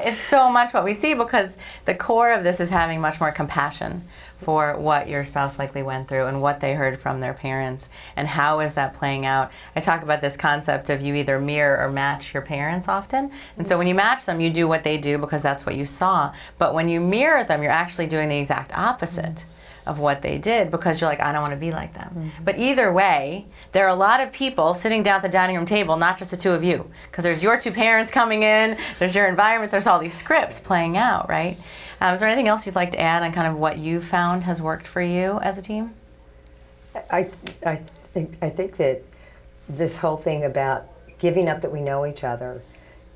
It's so much what we see, because the core of this is having much more compassion for what your spouse likely went through and what they heard from their parents and how is that playing out. I talk about this concept of you either mirror or match your parents often. And so when you match them, you do what they do because that's what you saw. But when you mirror them, you're actually doing the exact opposite of what they did, because you're like, I don't want to be like them. But either way, there are a lot of people sitting down at the dining room table, not just the two of you, because there's your two parents coming in, there's your environment, there's all these scripts playing out, right? Is there anything else you'd like to add on kind of what you found has worked for you as a team? I think that this whole thing about giving up that we know each other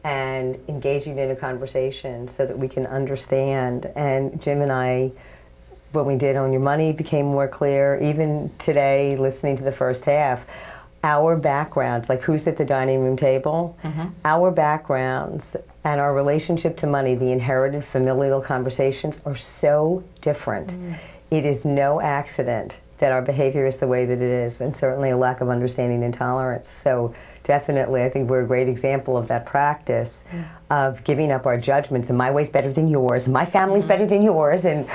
and engaging in a conversation so that we can understand, and Jim and I, what we did on Your Money became more clear. Even today, listening to the first half, our backgrounds, like who's at the dining room table, our backgrounds and our relationship to money, the inherited familial conversations are so different. It is no accident that our behavior is the way that it is, and certainly a lack of understanding and tolerance. So definitely, I think we're a great example of that practice of giving up our judgments, and my way's better than yours, my family's better than yours, and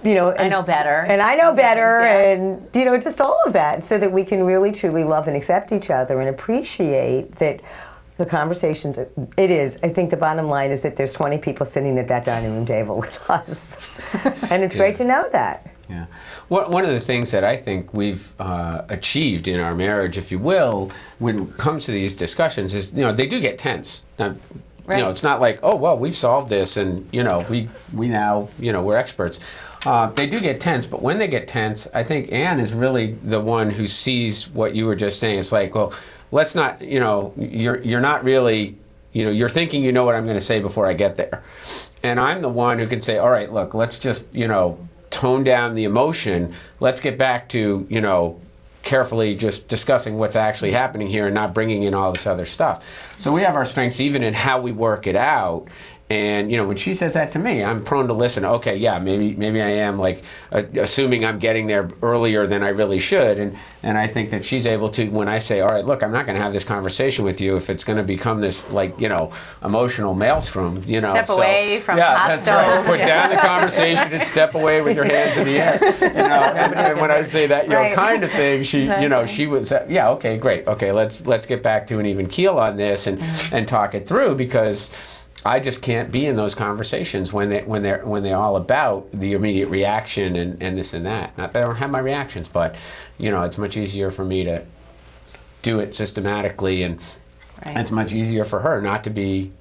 you know, I know better. And I know better, and you know, just all of that, so that we can really truly love and accept each other and appreciate that the conversations, it is, I think the bottom line is that there's 20 people sitting at that dining room table with us. And it's great to know that. Yeah. One of the things that I think we've achieved in our marriage, if you will, when it comes to these discussions is, you know, they do get tense. Now, you know, it's not like, oh, well, we've solved this and, you know, we now, you know, we're experts. They do get tense, but when they get tense, I think Anne is really the one who sees what you were just saying. It's like, well, let's not, you know, you're not really, you know, you're thinking you know what I'm going to say before I get there. And I'm the one who can say, all right, look, let's just, you know, tone down the emotion. Let's get back to, you know, carefully just discussing what's actually happening here and not bringing in all this other stuff. So we have our strengths even in how we work it out. And, you know, when she says that to me, I'm prone to listen. Okay, yeah, maybe I am, like, assuming I'm getting there earlier than I really should. And I think that she's able to, when I say, all right, look, I'm not going to have this conversation with you if it's going to become this, like, you know, emotional maelstrom, you know. Step away from the hot stove. Right. Put down the conversation and step away with your hands in the air. You know, and when I say that, you know, kind of thing, she, you know, she would say, yeah, okay, great. Okay, let's get back to an even keel on this and talk it through, because I just can't be in those conversations when they're all about the immediate reaction and this and that. Not that I don't have my reactions, but you know, it's much easier for me to do it systematically, and it's much easier for her not to be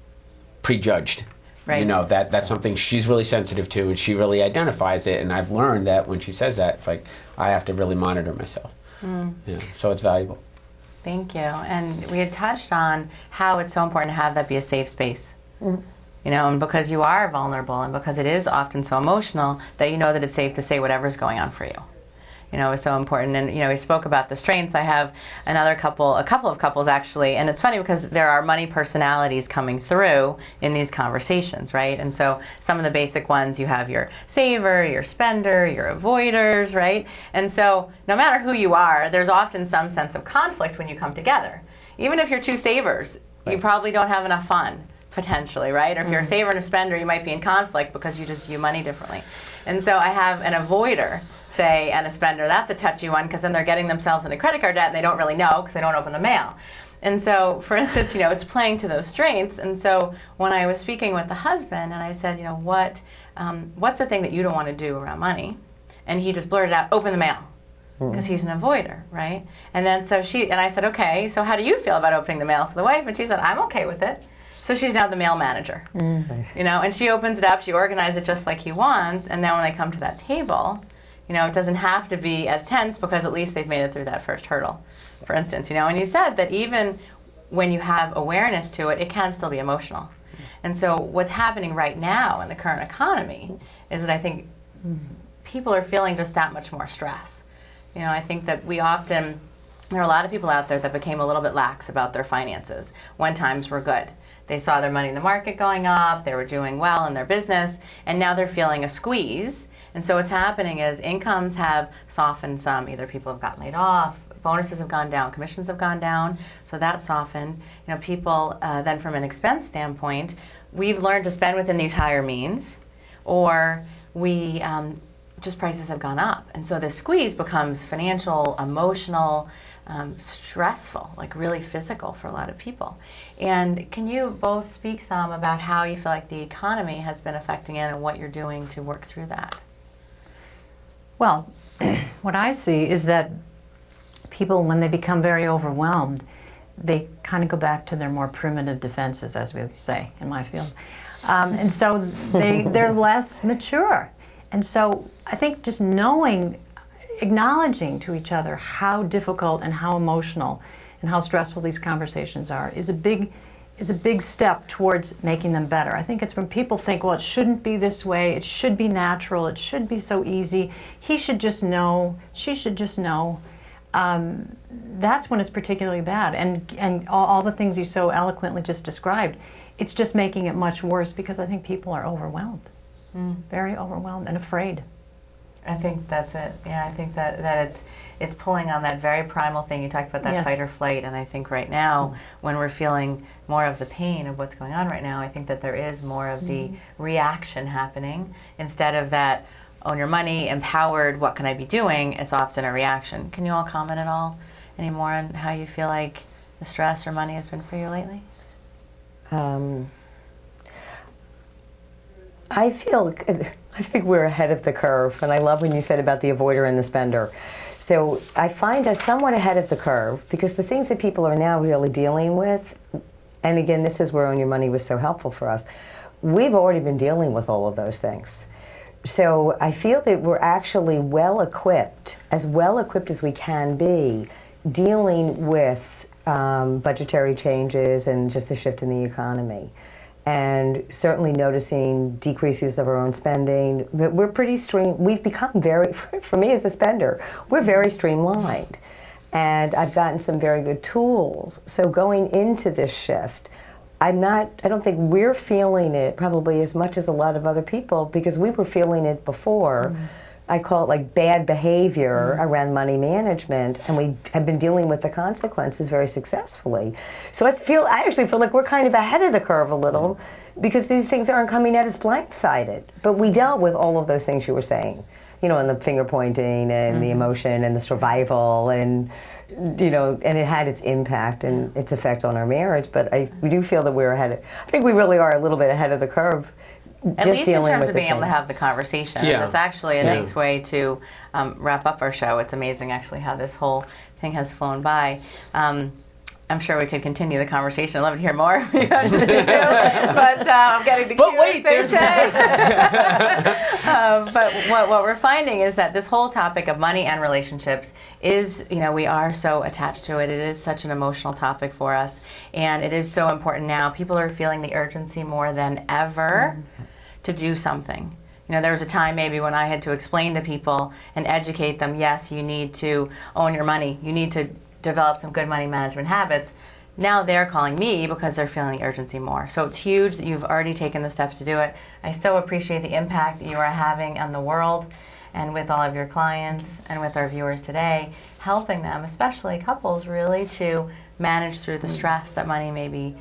prejudged. Right. You know, that's something she's really sensitive to, and she really identifies it. And I've learned that when she says that, it's like I have to really monitor myself. Yeah, so it's valuable. Thank you. And we had touched on how it's so important to have that be a safe space. You know, and because you are vulnerable and because it is often so emotional, that you know that it's safe to say whatever's going on for you. You know, is so important. And, you know, we spoke about the strengths. I have a couple of couples actually, and it's funny because there are money personalities coming through in these conversations, right? And so some of the basic ones, you have your saver, your spender, your avoiders, right? And so no matter who you are, there's often some sense of conflict when you come together. Even if you're two savers, you probably don't have enough fun. Potentially, right? Or if you're a saver and a spender, you might be in conflict because you just view money differently. And so I have an avoider, say, and a spender. That's a touchy one, because then they're getting themselves into credit card debt and they don't really know because they don't open the mail. And so, for instance, you know, it's playing to those strengths. And so when I was speaking with the husband and I said, you know, what's the thing that you don't want to do around money? And he just blurted out, open the mail. Because he's an avoider, right? And then so I said, okay, so how do you feel about opening the mail to the wife? And she said, I'm okay with it. So she's now the mail manager, you know, and she opens it up, she organizes it just like he wants, and then when they come to that table, you know, it doesn't have to be as tense because at least they've made it through that first hurdle, for instance, you know. And you said that even when you have awareness to it, it can still be emotional. And so what's happening right now in the current economy is that I think people are feeling just that much more stress. You know, I think that there are a lot of people out there that became a little bit lax about their finances when times were good. They saw their money in the market going up, they were doing well in their business, and now they're feeling a squeeze. And so what's happening is incomes have softened some. Either people have gotten laid off, bonuses have gone down, commissions have gone down, so that softened. You know, people then from an expense standpoint, we've learned to spend within these higher means, or we just prices have gone up. And so the squeeze becomes financial, emotional, stressful, like really physical for a lot of people. And can you both speak some about how you feel like the economy has been affecting it and what you're doing to work through that? Well, what I see is that people, when they become very overwhelmed, they kind of go back to their more primitive defenses, as we say in my field. And so they're less mature. And so I think just knowing, acknowledging to each other how difficult and how emotional and how stressful these conversations are is a big step towards making them better. I think it's when people think, well, it shouldn't be this way, it should be natural, it should be so easy, he should just know, she should just know. That's when it's particularly bad. And all the things you so eloquently just described, it's just making it much worse because I think people are overwhelmed, very overwhelmed and afraid. I think that's it. Yeah, I think that it's pulling on that very primal thing. You talked about that fight or flight, and I think right now, when we're feeling more of the pain of what's going on right now, I think that there is more of the reaction happening instead of that own your money, empowered, what can I be doing? It's often a reaction. Can you all comment at all anymore on how you feel like the stress or money has been for you lately? I think we're ahead of the curve, and I love when you said about the avoider and the spender. So I find us somewhat ahead of the curve because the things that people are now really dealing with, and again, this is where Own Your Money was so helpful for us, we've already been dealing with all of those things. So I feel that we're actually well-equipped as we can be, dealing with budgetary changes and just the shift in the economy. And certainly noticing decreases of our own spending. We're pretty we've become very, for me as a spender, we're very streamlined. And I've gotten some very good tools. So going into this shift, I don't think we're feeling it probably as much as a lot of other people because we were feeling it before. I call it like bad behavior around money management, and we have been dealing with the consequences very successfully. So I actually feel like we're kind of ahead of the curve a little because these things aren't coming at us blindsided. But we dealt with all of those things you were saying, and the finger pointing and the emotion and the survival and, and it had its impact and its effect on our marriage. But we do feel that I think we really are a little bit ahead of the curve. At least in terms of being able to have the conversation. Yeah. And that's actually a nice way to wrap up our show. It's amazing actually how this whole thing has flown by. I'm sure we could continue the conversation. I'd love to hear more. But I'm getting the cue. But wait, there's but what we're finding is that this whole topic of money and relationships is, we are so attached to it. It is such an emotional topic for us. And it is so important now. People are feeling the urgency more than ever to do something. There was a time maybe when I had to explain to people and educate them, yes, you need to own your money. You need to develop some good money management habits. Now they're calling me because they're feeling the urgency more. So it's huge that you've already taken the steps to do it. I so appreciate the impact that you are having on the world and with all of your clients and with our viewers today, helping them, especially couples, really to manage through the stress that money may be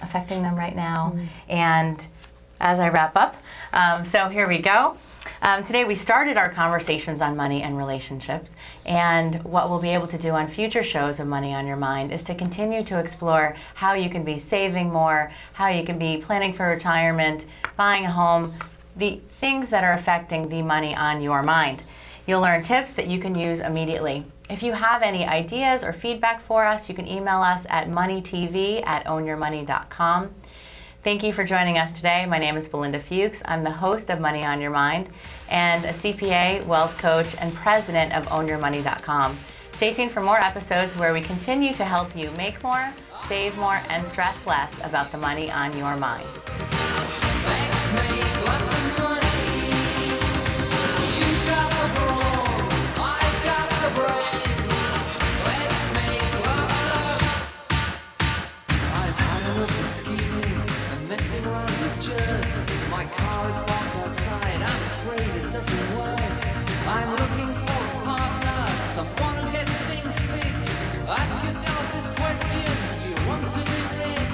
affecting them right now. And as I wrap up, so here we go. Today we started our conversations on money and relationships, and what we'll be able to do on future shows of Money on Your Mind is to continue to explore how you can be saving more, how you can be planning for retirement, buying a home, the things that are affecting the money on your mind. You'll learn tips that you can use immediately. If you have any ideas or feedback for us, you can email us at moneytv@ownyourmoney.com. Thank you for joining us today. My name is Belinda Fuchs. I'm the host of Money on Your Mind and a CPA, wealth coach, and president of ownyourmoney.com. Stay tuned for more episodes where we continue to help you make more, save more, and stress less about the money on your mind. My car is parked outside, I'm afraid it doesn't work. I'm looking for a partner, someone who gets things fixed. Ask yourself this question, do you want to live there?